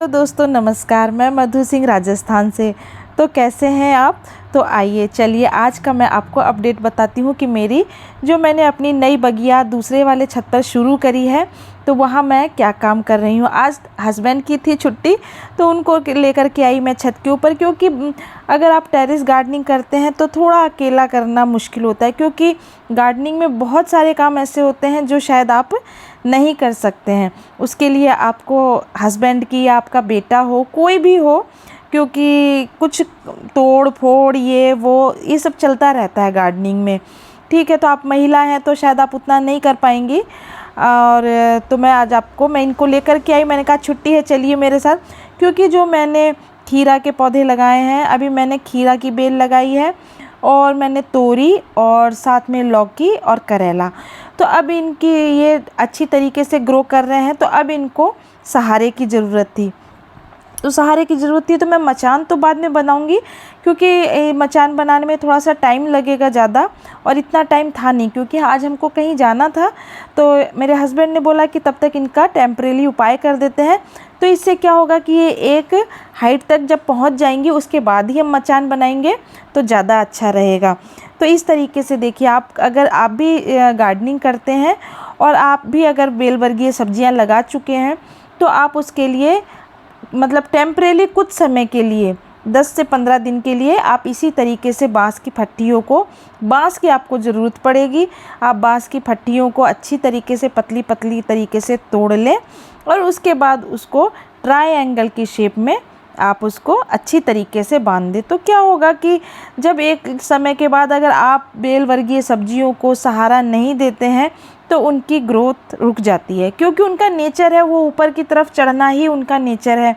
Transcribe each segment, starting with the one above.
तो दोस्तों नमस्कार, मैं मधु सिंह राजस्थान से। तो कैसे हैं आप? तो आइए चलिए आज का मैं आपको अपडेट बताती हूँ कि मेरी जो मैंने अपनी नई बगिया दूसरे वाले छत पर शुरू करी है, तो वहाँ मैं क्या काम कर रही हूँ। आज हस्बैंड की थी छुट्टी, तो उनको लेकर के आई मैं छत के ऊपर, क्योंकि अगर आप टेरेस गार्डनिंग करते हैं तो थोड़ा अकेला करना मुश्किल होता है, क्योंकि गार्डनिंग में बहुत सारे काम ऐसे होते हैं जो शायद आप नहीं कर सकते हैं। उसके लिए आपको हस्बैंड की या आपका बेटा हो, कोई भी हो, क्योंकि कुछ तोड़ फोड़ ये सब चलता रहता है गार्डनिंग में। ठीक है, तो आप महिला हैं तो शायद आप उतना नहीं कर पाएंगी। और तो मैं इनको लेकर के आई। मैंने कहा छुट्टी है, चलिए मेरे साथ, क्योंकि जो मैंने खीरा के पौधे लगाए हैं, अभी मैंने खीरा की बेल लगाई है और मैंने तोरी और साथ में लौकी और करेला। तो अब इनकी ये अच्छी तरीके से ग्रो कर रहे हैं, तो अब इनको सहारे की ज़रूरत थी। तो सहारे की ज़रूरत थी तो मैं मचान तो बाद में बनाऊंगी, क्योंकि मचान बनाने में थोड़ा सा टाइम लगेगा ज़्यादा, और इतना टाइम था नहीं, क्योंकि आज हमको कहीं जाना था। तो मेरे हस्बैंड ने बोला कि तब तक इनका टेम्परेरी उपाय कर देते हैं। तो इससे क्या होगा कि ये एक हाइट तक जब पहुंच जाएंगी उसके बाद ही हम मचान बनाएंगे तो ज़्यादा अच्छा रहेगा। तो इस तरीके से देखिए, अगर आप भी गार्डनिंग करते हैं और आप भी अगर बेल वर्गीय सब्जियां लगा चुके हैं, तो आप उसके लिए मतलब टेम्परेरी कुछ समय के लिए 10 से 15 दिन के लिए आप इसी तरीके से बांस की फट्टियों को, बांस की आपको ज़रूरत पड़ेगी, आप बांस की फट्टियों को अच्छी तरीके से पतली पतली तरीके से तोड़ लें और उसके बाद उसको ट्रायंगल की शेप में आप उसको अच्छी तरीके से बांध दें। तो क्या होगा कि जब एक समय के बाद अगर आप बेल वर्गीय सब्जियों को सहारा नहीं देते हैं तो उनकी ग्रोथ रुक जाती है, क्योंकि उनका नेचर है वो ऊपर की तरफ चढ़ना ही उनका नेचर है।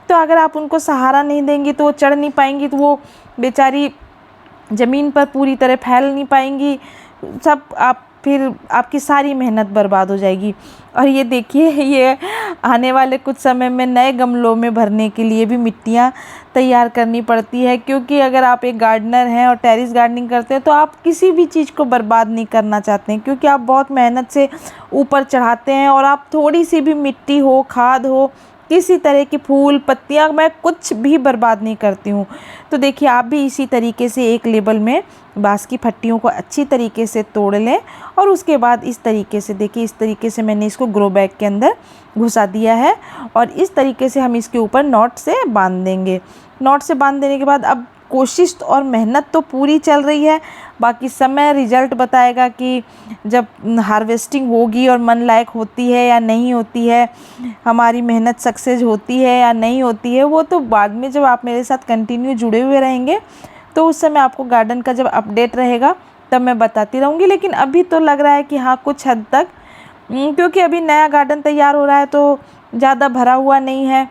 तो अगर आप उनको सहारा नहीं देंगी तो वो चढ़ नहीं पाएंगी, तो वो बेचारी ज़मीन पर पूरी तरह फैल नहीं पाएंगी, फिर आपकी सारी मेहनत बर्बाद हो जाएगी। और ये देखिए, ये आने वाले कुछ समय में नए गमलों में भरने के लिए भी मिट्टियाँ तैयार करनी पड़ती है, क्योंकि अगर आप एक गार्डनर हैं और टेरेस गार्डनिंग करते हैं तो आप किसी भी चीज़ को बर्बाद नहीं करना चाहते हैं, क्योंकि आप बहुत मेहनत से ऊपर चढ़ाते हैं और आप थोड़ी सी भी मिट्टी हो, खाद हो, किसी तरह की फूल पत्तियाँ, मैं कुछ भी बर्बाद नहीं करती हूँ। तो देखिए, आप भी इसी तरीके से एक लेबल में बांस की फट्टियों को अच्छी तरीके से तोड़ लें और उसके बाद इस तरीके से देखिए, इस तरीके से मैंने इसको ग्रो बैग के अंदर घुसा दिया है और इस तरीके से हम इसके ऊपर नॉट से बांध देंगे। नॉट से बांध देने के बाद अब कोशिश और मेहनत तो पूरी चल रही है, बाकी समय रिजल्ट बताएगा कि जब हार्वेस्टिंग होगी और मन लायक होती है या नहीं होती है, हमारी मेहनत सक्सेस होती है या नहीं होती है, वो तो बाद में जब आप मेरे साथ कंटिन्यू जुड़े हुए रहेंगे तो उस समय आपको गार्डन का जब अपडेट रहेगा तब मैं बताती रहूँगी। लेकिन अभी तो लग रहा है कि हाँ, कुछ हद तक, क्योंकि अभी नया गार्डन तैयार हो रहा है तो ज़्यादा भरा हुआ नहीं है।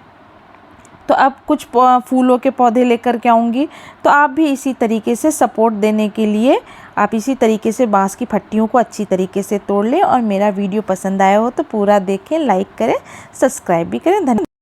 तो अब कुछ फूलों के पौधे लेकर के आऊँगी। तो आप भी इसी तरीके से सपोर्ट देने के लिए आप इसी तरीके से बांस की फट्टियों को अच्छी तरीके से तोड़ लें। और मेरा वीडियो पसंद आया हो तो पूरा देखें, लाइक करें, सब्सक्राइब भी करें। धन्यवाद।